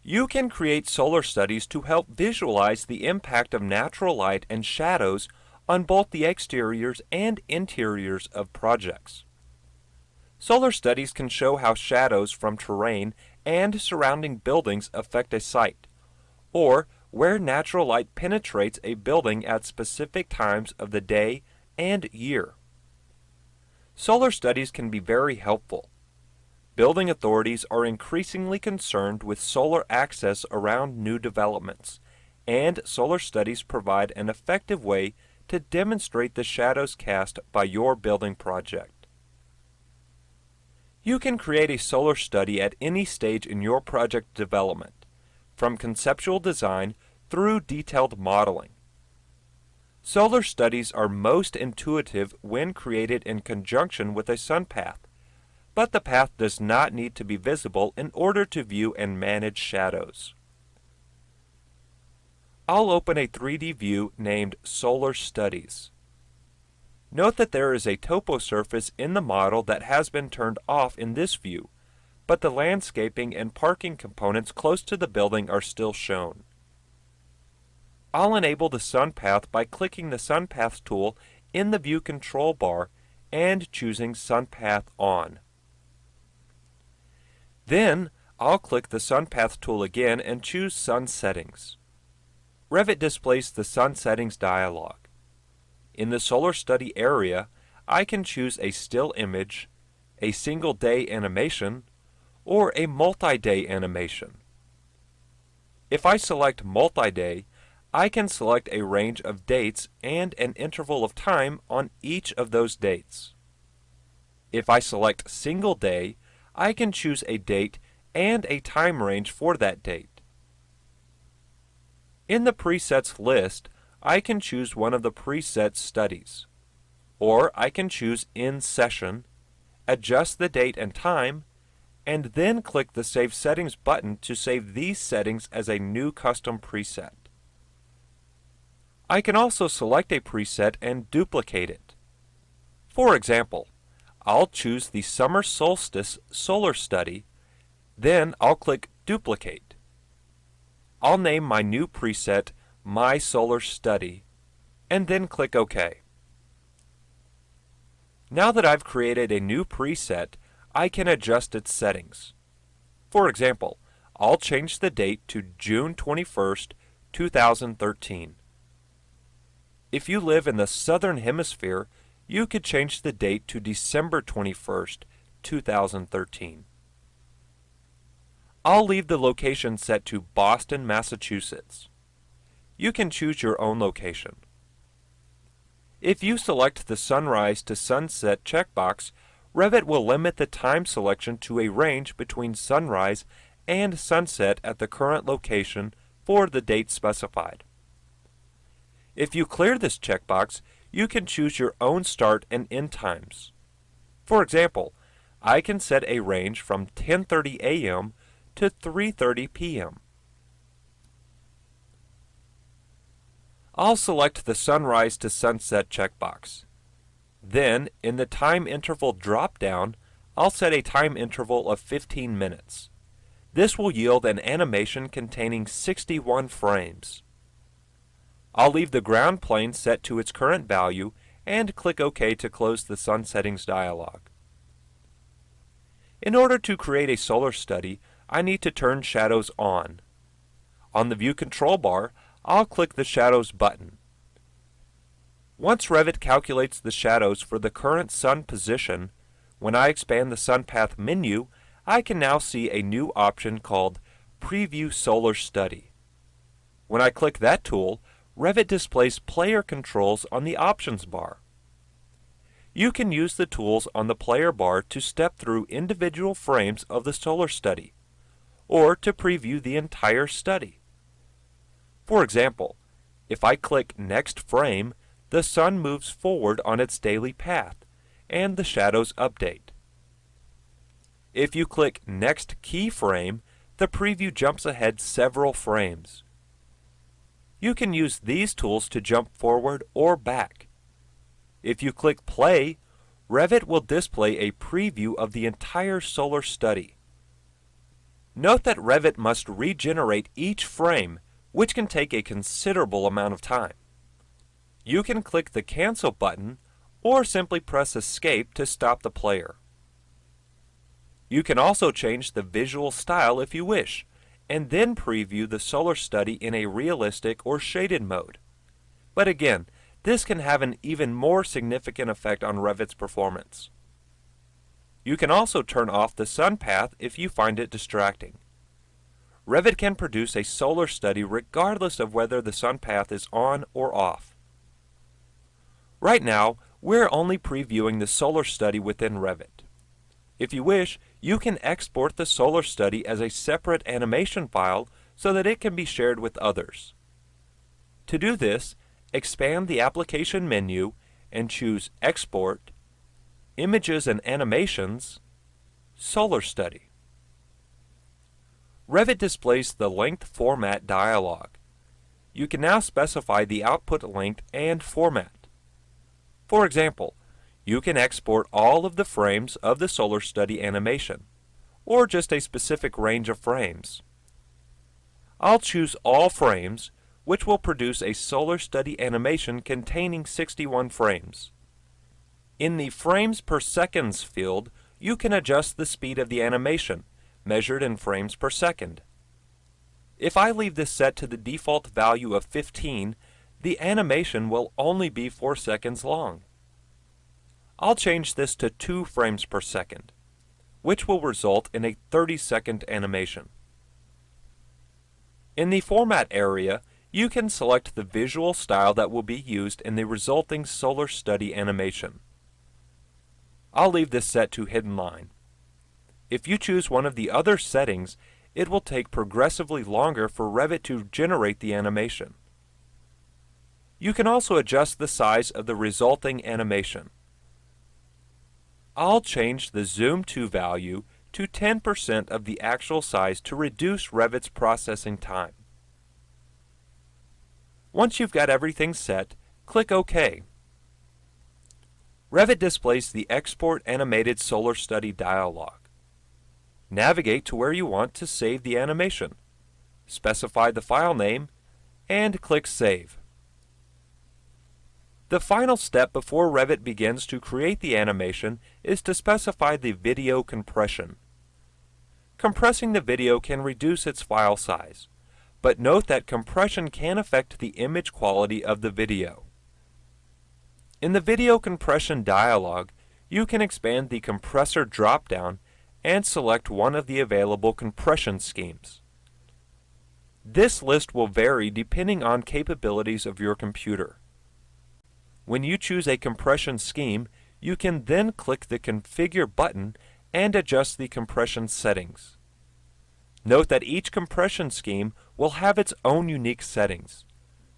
You can create solar studies to help visualize the impact of natural light and shadows on both the exteriors and interiors of projects. Solar studies can show how shadows from terrain and surrounding buildings affect a site, or where natural light penetrates a building at specific times of the day and year. Solar studies can be very helpful. Building authorities are increasingly concerned with solar access around new developments, and solar studies provide an effective way to demonstrate the shadows cast by your building project. You can create a solar study at any stage in your project development, from conceptual design through detailed modeling. Solar studies are most intuitive when created in conjunction with a sun path, but the path does not need to be visible in order to view and manage shadows. I'll open a 3D view named Solar Studies. Note that there is a topo surface in the model that has been turned off in this view, but the landscaping and parking components close to the building are still shown. I'll enable the sun path by clicking the sun path tool in the view control bar and choosing Sun Path On. Then, I'll click the Sun Path tool again and choose Sun Settings. Revit displays the Sun Settings dialog. In the Solar Study area, I can choose a still image, a single day animation, or a multi-day animation. If I select multi-day, I can select a range of dates and an interval of time on each of those dates. If I select single day, I can choose a date and a time range for that date. In the presets list, I can choose one of the preset studies, or I can choose In Session, adjust the date and time, and then click the Save Settings button to save these settings as a new custom preset. I can also select a preset and duplicate it. For example, I'll choose the Summer Solstice Solar Study, then I'll click Duplicate. I'll name my new preset My Solar Study, and then click OK. Now that I've created a new preset, I can adjust its settings. For example, I'll change the date to June 21st, 2013. If you live in the Southern Hemisphere, you could change the date to December 21st, 2013. I'll leave the location set to Boston, Massachusetts. You can choose your own location. If you select the Sunrise to Sunset checkbox, Revit will limit the time selection to a range between sunrise and sunset at the current location for the date specified. If you clear this checkbox, you can choose your own start and end times. For example, I can set a range from 10:30 a.m. to 3:30 p.m. I'll select the Sunrise to Sunset checkbox. Then, in the Time Interval drop-down, I'll set a time interval of 15 minutes. This will yield an animation containing 61 frames. I'll leave the ground plane set to its current value and click OK to close the Sun Settings dialog. In order to create a solar study, I need to turn shadows on. On the View control bar, I'll click the Shadows button. Once Revit calculates the shadows for the current sun position, when I expand the Sun Path menu, I can now see a new option called Preview Solar Study. When I click that tool, Revit displays player controls on the options bar. You can use the tools on the player bar to step through individual frames of the solar study, or to preview the entire study. For example, if I click Next Frame, the sun moves forward on its daily path, and the shadows update. If you click Next Keyframe, the preview jumps ahead several frames. You can use these tools to jump forward or back. If you click Play, Revit will display a preview of the entire solar study. Note that Revit must regenerate each frame, which can take a considerable amount of time. You can click the Cancel button or simply press Escape to stop the player. You can also change the visual style if you wish, and then preview the solar study in a realistic or shaded mode. But again, this can have an even more significant effect on Revit's performance. You can also turn off the sun path if you find it distracting. Revit can produce a solar study regardless of whether the sun path is on or off. Right now, we're only previewing the solar study within Revit. If you wish, you can export the solar study as a separate animation file so that it can be shared with others. To do this, expand the application menu and choose Export, Images and Animations, Solar Study. Revit displays the Length Format dialog. You can now specify the output length and format. For example, you can export all of the frames of the solar study animation, or just a specific range of frames. I'll choose all frames, which will produce a solar study animation containing 61 frames. In the Frames per Seconds field, you can adjust the speed of the animation, measured in frames per second. If I leave this set to the default value of 15, the animation will only be 4 seconds long. I'll change this to 2 frames per second, which will result in a 30-second animation. In the Format area, you can select the visual style that will be used in the resulting solar study animation. I'll leave this set to Hidden Line. If you choose one of the other settings, it will take progressively longer for Revit to generate the animation. You can also adjust the size of the resulting animation. I'll change the Zoom to value to 10% of the actual size to reduce Revit's processing time. Once you've got everything set, click OK. Revit displays the Export Animated Solar Study dialog. Navigate to where you want to save the animation, specify the file name, and click Save. The final step before Revit begins to create the animation is to specify the video compression. Compressing the video can reduce its file size, but note that compression can affect the image quality of the video. In the Video Compression dialog, you can expand the Compressor drop-down and select one of the available compression schemes. This list will vary depending on capabilities of your computer. When you choose a compression scheme, you can then click the Configure button and adjust the compression settings. Note that each compression scheme will have its own unique settings,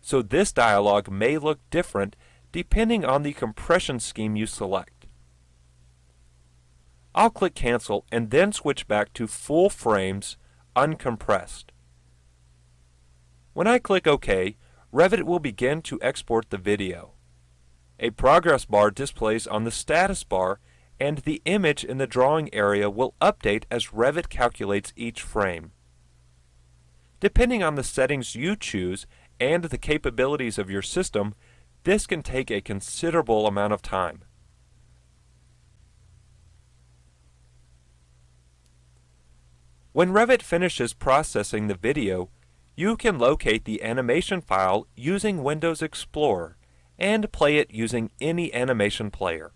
so this dialog may look different depending on the compression scheme you select. I'll click Cancel and then switch back to Full Frames Uncompressed. When I click OK, Revit will begin to export the video. A progress bar displays on the status bar, and the image in the drawing area will update as Revit calculates each frame. Depending on the settings you choose and the capabilities of your system, this can take a considerable amount of time. When Revit finishes processing the video, you can locate the animation file using Windows Explorer and play it using any animation player.